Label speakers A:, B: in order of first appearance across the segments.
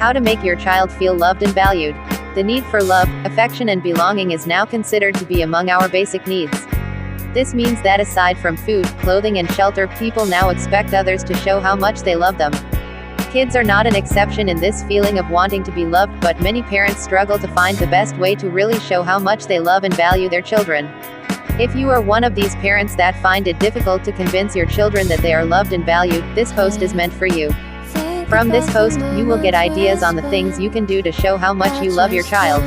A: How to make your child feel loved and valued. The need for love, affection and belonging is now considered to be among our basic needs. This means that aside from food, clothing and shelter, people now expect others to show how much they love them. Kids are not an exception in this feeling of wanting to be loved, but many parents struggle to find the best way to really show how much they love and value their children. If you are one of these parents that find it difficult to convince your children that they are loved and valued, this post is meant for you. From this post, you will get ideas on the things you can do to show how much you love your child.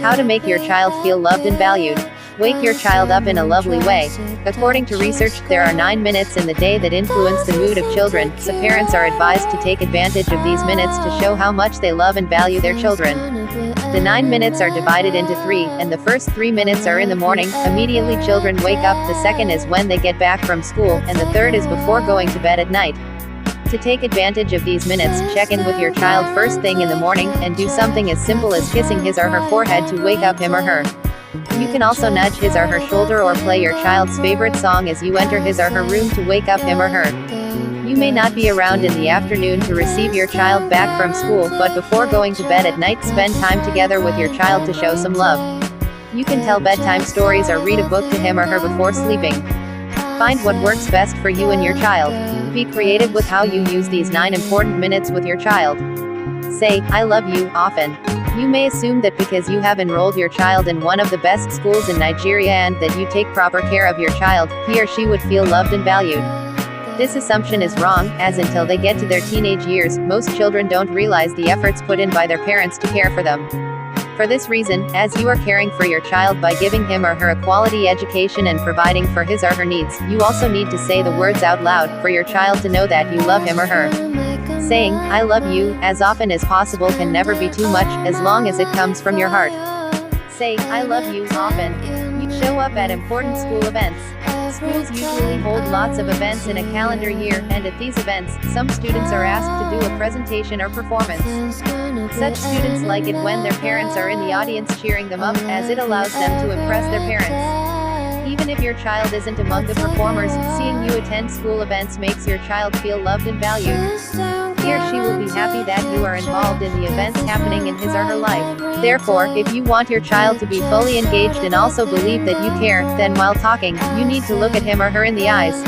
A: How to make your child feel loved and valued. Wake your child up in a lovely way. According to research, there are 9 minutes in the day that influence the mood of children, so parents are advised to take advantage of these minutes to show how much they love and value their children. The 9 minutes are divided into 3, and the first 3 minutes are in the morning, immediately children wake up, the second is when they get back from school, and the third is before going to bed at night. To take advantage of these minutes, check in with your child first thing in the morning, and do something as simple as kissing his or her forehead to wake up him or her. You can also nudge his or her shoulder or play your child's favorite song as you enter his or her room to wake up him or her. You may not be around in the afternoon to receive your child back from school, but before going to bed at night, spend time together with your child to show some love. You can tell bedtime stories or read a book to him or her before sleeping. Find what works best for you and your child. Be creative with how you use these 9 important minutes with your child. Say, "I love you," often. You may assume that because you have enrolled your child in one of the best schools in Nigeria and that you take proper care of your child, he or she would feel loved and valued. This assumption is wrong, as until they get to their teenage years, most children don't realize the efforts put in by their parents to care for them. For this reason, as you are caring for your child by giving him or her a quality education and providing for his or her needs, you also need to say the words out loud, for your child to know that you love him or her. Saying, "I love you," as often as possible can never be too much, as long as it comes from your heart. Say, "I love you," often. You show up at important school events. Schools usually hold lots of events in a calendar year, and at these events, some students are asked to do a presentation or performance. Such students like it when their parents are in the audience cheering them up, as it allows them to impress their parents. Even if your child isn't among the performers, seeing you attend school events makes your child feel loved and valued. He or she will be happy that you are involved in the events happening in his or her life. Therefore, if you want your child to be fully engaged and also believe that you care, then while talking, you need to look at him or her in the eyes.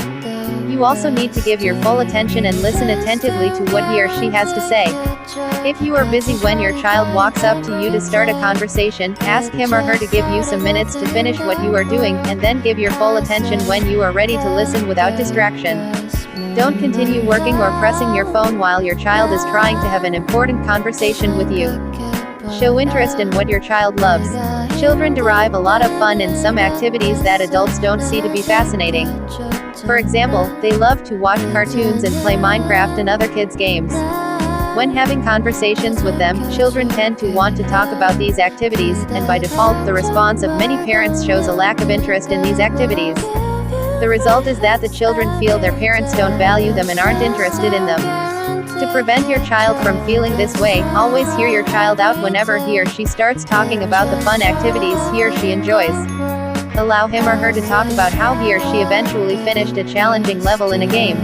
A: You also need to give your full attention and listen attentively to what he or she has to say. If you are busy when your child walks up to you to start a conversation, ask him or her to give you some minutes to finish what you are doing, and then give your full attention when you are ready to listen without distraction. Don't continue working or pressing your phone while your child is trying to have an important conversation with you. Show interest in what your child loves. Children derive a lot of fun in some activities that adults don't see to be fascinating. For example, they love to watch cartoons and play Minecraft and other kids' games. When having conversations with them, children tend to want to talk about these activities, and by default, the response of many parents shows a lack of interest in these activities. The result is that the children feel their parents don't value them and aren't interested in them. To prevent your child from feeling this way, always hear your child out whenever he or she starts talking about the fun activities he or she enjoys. Allow him or her to talk about how he or she eventually finished a challenging level in a game.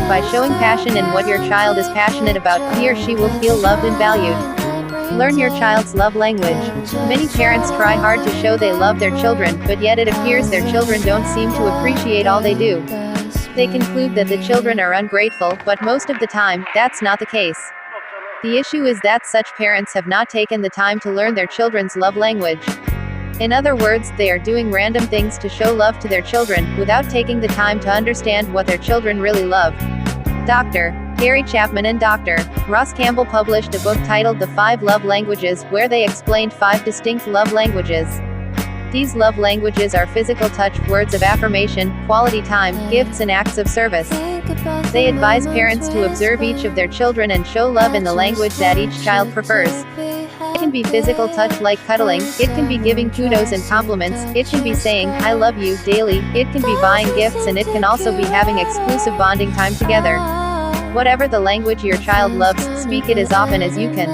A: By showing passion in what your child is passionate about, he or she will feel loved and valued. Learn your child's love language. Many parents try hard to show they love their children, but yet it appears their children don't seem to appreciate all they do. They conclude that the children are ungrateful, but most of the time, that's not the case. The issue is that such parents have not taken the time to learn their children's love language. In other words, they are doing random things to show love to their children, without taking the time to understand what their children really love. Dr. Gary Chapman and Dr. Ross Campbell published a book titled The 5 Love Languages, where they explained 5 distinct love languages. These love languages are physical touch, words of affirmation, quality time, gifts and acts of service. They advise parents to observe each of their children and show love in the language that each child prefers. It can be physical touch like cuddling, it can be giving kudos and compliments, it can be saying, "I love you," daily, it can be buying gifts, and it can also be having exclusive bonding time together. Whatever the language your child loves, speak it as often as you can.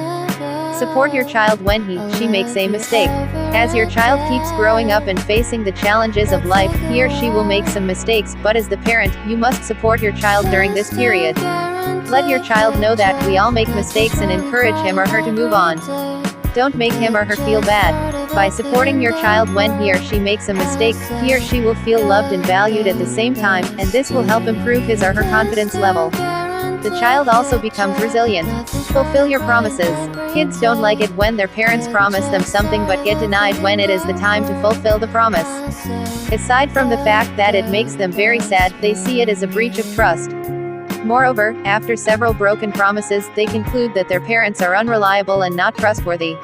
A: Support your child when he/she makes a mistake. As your child keeps growing up and facing the challenges of life, he or she will make some mistakes, but as the parent, you must support your child during this period. Let your child know that we all make mistakes and encourage him or her to move on. Don't make him or her feel bad. By supporting your child when he or she makes a mistake, he or she will feel loved and valued at the same time, and this will help improve his or her confidence level. The child also becomes resilient. Fulfill your promises. Kids don't like it when their parents promise them something but get denied when it is the time to fulfill the promise. Aside from the fact that it makes them very sad, they see it as a breach of trust. Moreover, after several broken promises, they conclude that their parents are unreliable and not trustworthy.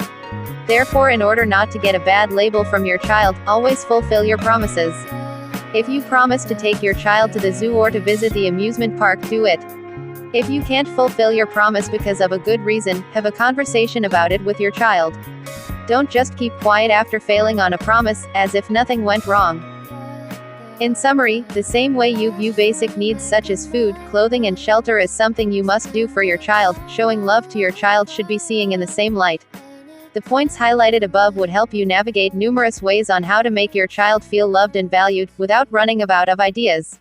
A: Therefore, in order not to get a bad label from your child, always fulfill your promises. If you promise to take your child to the zoo or to visit the amusement park, do it. If you can't fulfill your promise because of a good reason, have a conversation about it with your child. Don't just keep quiet after failing on a promise, as if nothing went wrong. In summary, the same way you view basic needs such as food, clothing and shelter as something you must do for your child, showing love to your child should be seen in the same light. The points highlighted above would help you navigate numerous ways on how to make your child feel loved and valued, without running about of ideas.